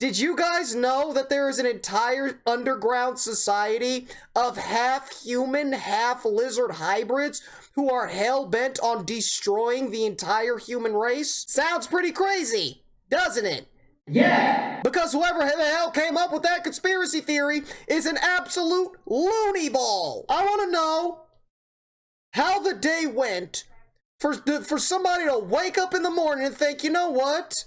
Did you guys know that there is an entire underground society of half-human, half-lizard hybrids who are hell-bent on destroying the entire human race? Sounds pretty crazy, doesn't it? Yeah! Because whoever the hell came up with that conspiracy theory is an absolute loony ball. I want to know how the day went for somebody to wake up in the morning and think, you know what?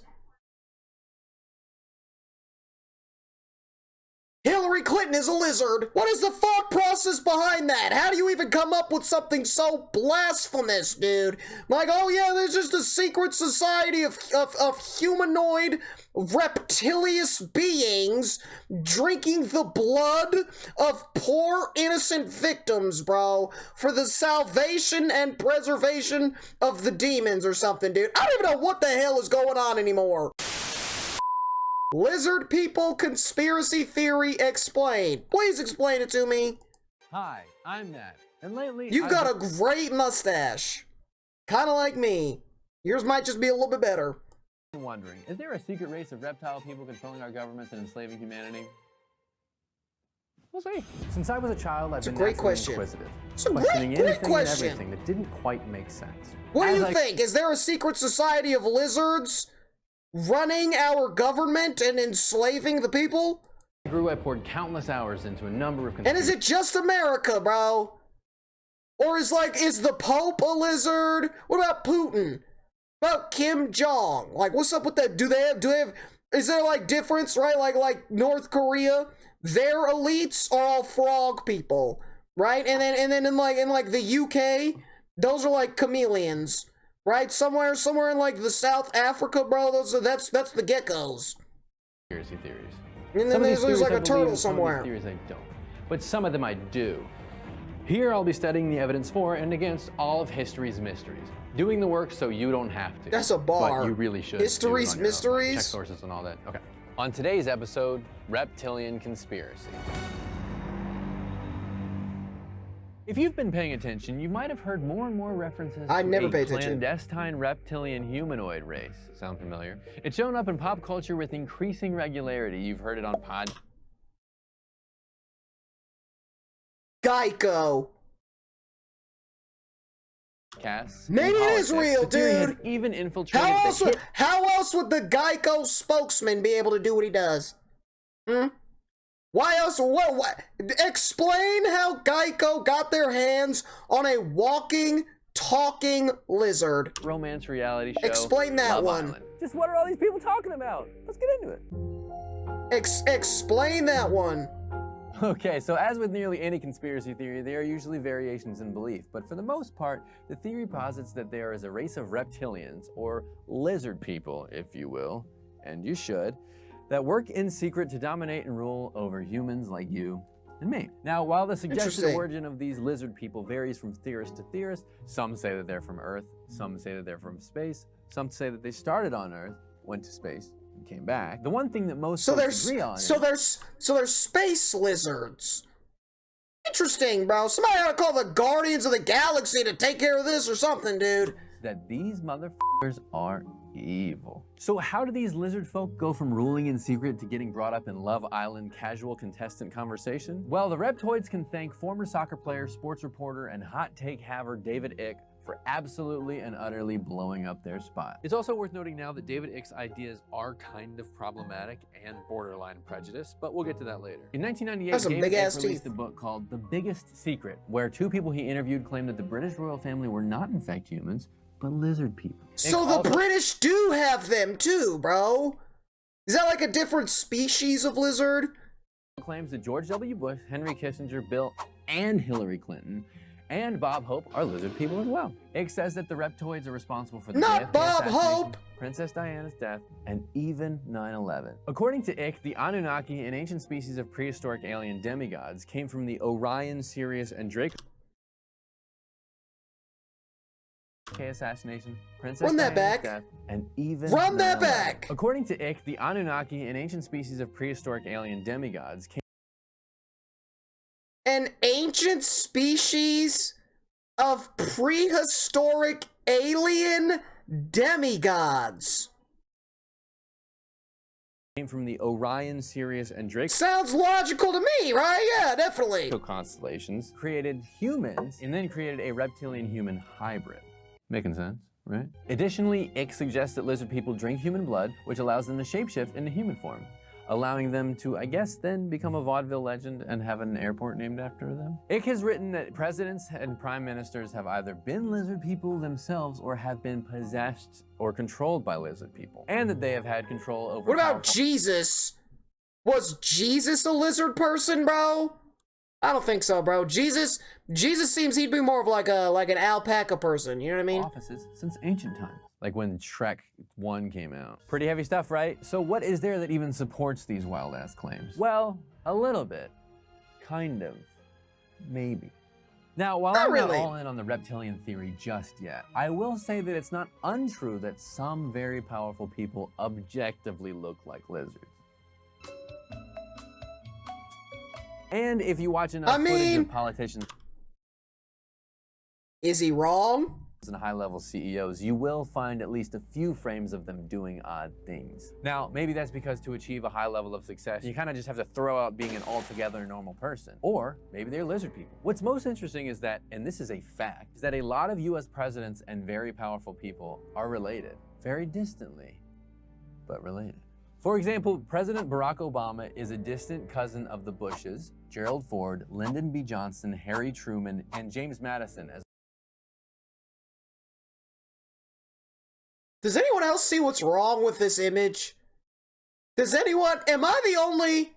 Hillary Clinton is a lizard. What is the thought process behind that? How do you even come up with something so blasphemous, dude? Like, oh yeah, there's just a secret society of humanoid reptilious beings drinking the blood of poor innocent victims, bro, for the salvation and preservation of the demons or something, dude. I don't even know what the hell is going on anymore. Lizard people conspiracy theory explained. Please explain it to me. Hi, I'm Matt, and lately You've got a great mustache. Kind of like me. Yours might just be a little bit better. been wondering, is there a secret race of reptile people controlling our governments and enslaving humanity? We'll see. Since I was a child, I've been great naturally question. inquisitive. It's a questioning great anything question. and everything that didn't quite make sense. What do As you I think? Is there a secret society of lizards running our government and enslaving the people? grew, I poured countless hours into a number of And is it just America, bro? Or is the Pope a lizard? What about Putin? What about Kim Jong? Like, what's up with that? Do they have, is there like difference, right? Like North Korea, their elites are all frog people, right? And then in like the UK, those are like chameleons, right? Somewhere in like the South Africa, bro, that's the geckos. Conspiracy theories. And then there's like a turtle somewhere. Some of these theories I don't, but some of them I do. Here I'll be studying the evidence for and against all of history's mysteries, doing the work so you don't have to. That's a bar. But you really should. History's do it on your own. mysteries? Check sources and all that. Okay. On today's episode, reptilian conspiracy. If you've been paying attention, you might have heard more and more references I to never a pay attention. clandestine reptilian humanoid race. Sound familiar? It's shown up in pop culture with increasing regularity. You've heard it on Geico. podcasts. Maybe and it is politics. real, The theory has dude. even infiltrated How else would the Geico spokesman be able to do what he does? Why else? What? Explain how Geico got their hands on a walking, talking lizard. romance reality show. Explain that Love one. Island. Just what are all these people talking about? Let's get into it. Explain that one. Okay, so as with nearly any conspiracy theory, there are usually variations in belief, but for the most part, the theory posits that there is a race of reptilians, or lizard people, if you will, and you should, that work in secret to dominate and rule over humans like you and me. Now, while the suggested Interesting. origin of these lizard people varies from theorist to theorist, some say that they're from Earth, some say that they're from space, some say that they started on Earth, went to space, and came back. The one thing that most folks agree on is There's space lizards. Interesting, bro. Somebody ought to call the Guardians of the Galaxy to take care of this or something, dude. that these motherfuckers are evil. So how do these lizard folk go from ruling in secret to getting brought up in Love Island casual contestant conversation? Well, the reptoids can thank former soccer player, sports reporter, and hot take haver David Icke for absolutely and utterly blowing up their spot. It's also worth noting now that David Icke's ideas are kind of problematic and borderline prejudice, but we'll get to that later. In 1998, That's some David big-ass Icke released teeth. a book called The Biggest Secret, where two people he interviewed claimed that the British royal family were not in fact humans, but lizard people. So Icke the also British do have them too, bro. Is that like a different species of lizard? claims that George W. Bush, Henry Kissinger, Bill, and Hillary Clinton and Bob Hope are lizard people as well. Icke says that the reptoids are responsible for the Not JFK Bob assassination, Hope. Princess Diana's death, and even 9/11. According to Icke, the Anunnaki, an ancient species of prehistoric alien demigods, came from the Orion, Sirius, and Draco assassination, Princess Run that Diana's back. death, and even Run that 9/11. back. According to Icke, the Anunnaki, an ancient species of prehistoric alien demigods, came An ancient species of prehistoric alien demigods. came from the Orion, Sirius, and Draco Sounds logical to me, right? Yeah, definitely. constellations, created humans, and then created a reptilian-human hybrid. Making sense, right? Additionally, Ick suggests that lizard people drink human blood, which allows them to shapeshift into human form, allowing them to, I guess, then become a vaudeville legend and have an airport named after them. Ick has written that presidents and prime ministers have either been lizard people themselves or have been possessed or controlled by lizard people, and that they have had control over What about powerful- Jesus? Was Jesus a lizard person, bro? I don't think so, bro. Jesus seems he'd be more of like an alpaca person, you know what I mean? offices since ancient times, like when Shrek 1 came out. Pretty heavy stuff, right? So what is there that even supports these wild-ass claims? Well, a little bit. Kind of. Maybe. Now, while Not I'm really. not all in on the reptilian theory just yet, I will say that it's not untrue that some very powerful people objectively look like lizards. And if you watch enough footage of politicians Is he wrong? and high-level CEOs, you will find at least a few frames of them doing odd things. Now, maybe that's because to achieve a high level of success, you kind of just have to throw out being an altogether normal person. Or maybe they're lizard people. What's most interesting is that, and this is a fact, is that a lot of US presidents and very powerful people are related. Very distantly, but related. For example, President Barack Obama is a distant cousin of the Bushes, Gerald Ford, Lyndon B. Johnson, Harry Truman, and James Madison, as Does anyone else see what's wrong with this image? Does anyone, am I the only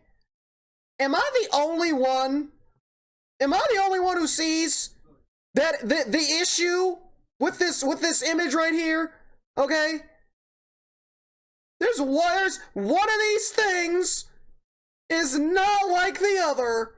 one who sees that the issue with this image right here? Okay? There's one of these things is not like the other.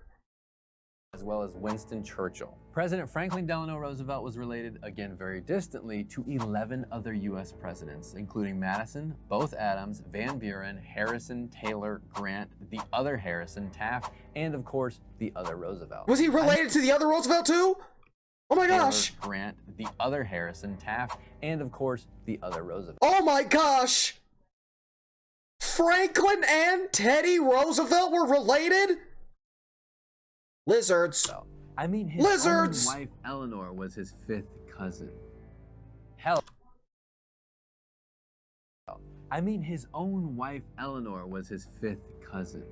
well as Winston Churchill. President Franklin Delano Roosevelt was related, again very distantly, to 11 other US presidents, including Madison, both Adams, Van Buren, Harrison, Taylor, Grant, the other Harrison, Taft, and of course, the other Roosevelt. Was he related to the other Roosevelt too? Oh my gosh. Taylor, Grant, the other Harrison, Taft, and of course, the other Roosevelt. Oh my gosh. Franklin and Teddy Roosevelt were related? Lizards. I mean, his Lizards! own wife, Eleanor, was his 5th cousin. Hell. I mean, his own wife, Eleanor, was his 5th cousin.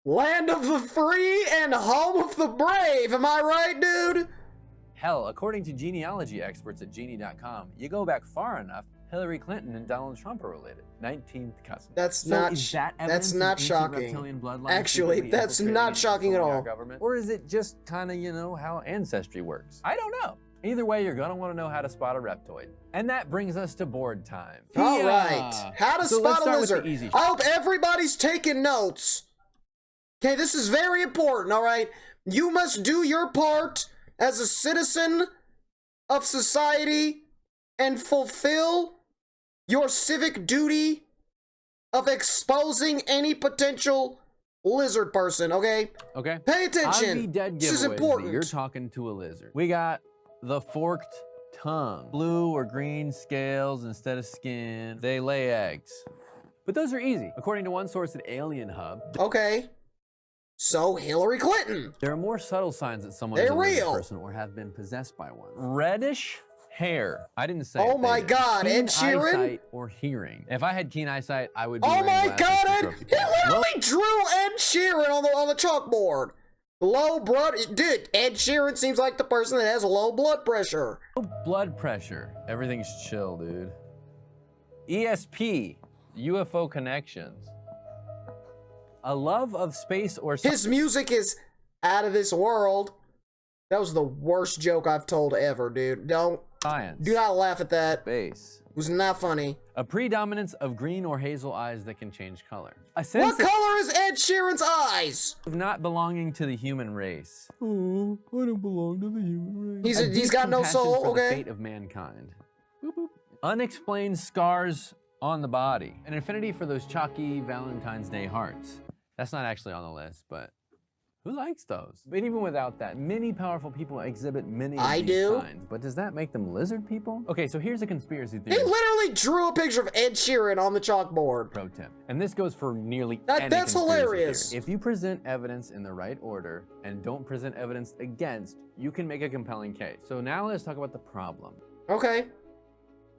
Land of the free and home of the brave. Am I right, dude? Hell, according to genealogy experts at genie.com, you go back far enough, Hillary Clinton and Donald Trump are related. 19th cousin. That's So not. is that That's evidence of not ancient shocking. reptilian bloodlines Actually, secretly that's infiltrating not and shocking at controlling all. our government? Or is it just kind of, you know, how ancestry works? I don't know. Either way, you're gonna want to know how to spot a reptoid. And that brings us to board time. All Yeah. right. How to So let's spot a start with the lizard. easy I hope everybody's taking notes. Okay, this is very important, all right? You must do your part as a citizen of society and fulfill your civic duty of exposing any potential lizard person, okay? Okay. Pay On the attention. dead This is giveaways that important. you're talking to a lizard. We got the forked tongue. Blue or green scales instead of skin. They lay eggs. But those are easy. According to one source at Alien Hub, Okay. So, Hillary Clinton. there are more subtle signs that someone They're is a lizard real. person or have been possessed by one. Reddish hair. I didn't say Oh it, my they did. God, Keen Ed Sheeran? eyesight or hearing. If I had keen eyesight, I would be Oh wearing my glasses god, to Ed, throw he people off. literally drew Ed Sheeran on the chalkboard. Low blood, dude, Ed Sheeran seems like the person that has low blood pressure. Low blood pressure. Everything's chill, dude. ESP. UFO Connections. A love of space or His music is out of this world. That was the worst joke I've told ever, dude. Do science. not laugh at that. Space. It was not funny. A predominance of green or hazel eyes that can change color. A What sense color is Ed Sheeran's eyes? of not belonging to the human race. Oh, I don't belong to the human race. He's got no compassion soul, for the okay? fate of mankind. Boop, boop. Unexplained scars on the body. An affinity for those chalky Valentine's Day hearts. That's not actually on the list, but Who likes those? But even without that, many powerful people exhibit many of I these do. signs. But does that make them lizard people? Okay, so here's a conspiracy He theory literally drew a picture of Ed Sheeran on the chalkboard. pro tip. And this goes for nearly That's any conspiracy hilarious. theory. If you present evidence in the right order and don't present evidence against, you can make a compelling case. So now let's talk about the problem. Okay.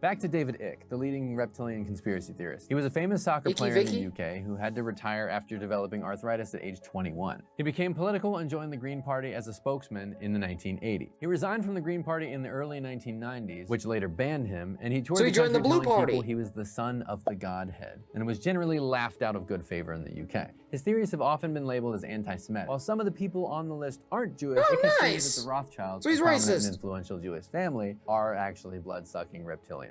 Back to David Icke, the leading reptilian conspiracy theorist. He was a famous soccer Icky player Vicky? in the UK who had to retire after developing arthritis at age 21. He became political and joined the Green Party as a spokesman in the 1980s. He resigned from the Green Party in the early 1990s, which later banned him, and he toured So he the joined country the Blue telling Party. people he was the son of the Godhead, and was generally laughed out of good favor in the UK. His theories have often been labeled as anti-Semitic. While some of the people on the list aren't Jewish, Oh, it can see nice. that the Rothschilds, So he's a prominent racist. and influential Jewish family, are actually blood-sucking reptilians.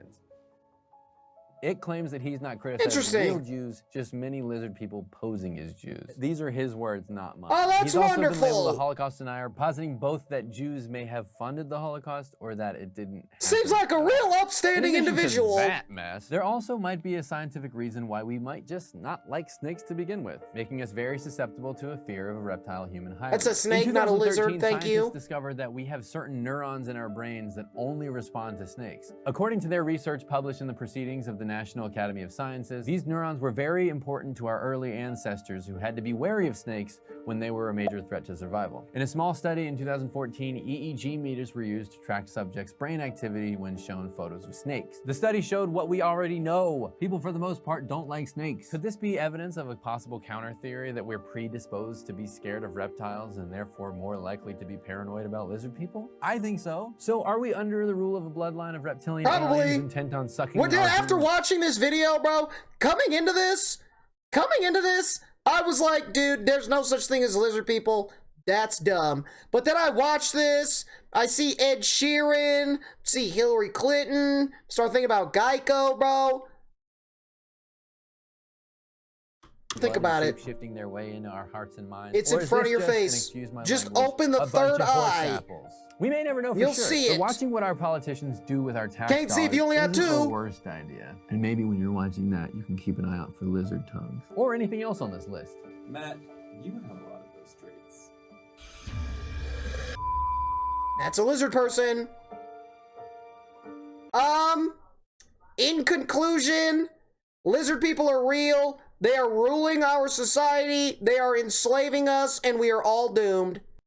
It claims that he's not criticizing Interesting. real Jews, just many lizard people posing as Jews. These are his words, not mine. Oh, that's He's also been wonderful. labeled a Holocaust denier, positing both that Jews may have funded the Holocaust or that it didn't happen. Seems like a real upstanding In addition to individual. that mess, there also might be a scientific reason why we might just not like snakes to begin with, making us very susceptible to a fear of a reptile-human hybrid. That's a snake, In not a 2013, lizard, thank you. scientists discovered that we have certain neurons in our brains that only respond to snakes. According to their research published in the Proceedings of the National Academy of Sciences, these neurons were very important to our early ancestors who had to be wary of snakes when they were a major threat to survival. In a small study in 2014, EEG meters were used to track subjects' brain activity when shown photos of snakes. The study showed what we already know. People, for the most part, don't like snakes. Could this be evidence of a possible counter theory that we're predisposed to be scared of reptiles and therefore more likely to be paranoid about lizard people? I think so. So are we under the rule of a bloodline of reptilian Probably. aliens intent on sucking Well, dude, our after food? watching this video, bro, coming into this, I was like, dude, there's no such thing as lizard people. That's dumb. But then I watch this, I see Ed Sheeran, see Hillary Clinton, start thinking about Geico, bro. Think about it. Shifting their way into our hearts and minds. It's Or in is front of this your just, and face. excuse my Just language, open the a bunch third of horse eye. apples? We may never know for You'll sure. see but it. watching what our politicians do with our tax Can't see if you only dollars got isn't two. the worst idea. And maybe when you're watching that, you can keep an eye out for lizard tongues or anything else on this list. Matt, you have a lot of those traits. That's a lizard person. In conclusion, lizard people are real. They are ruling our society. They are enslaving us, and we are all doomed.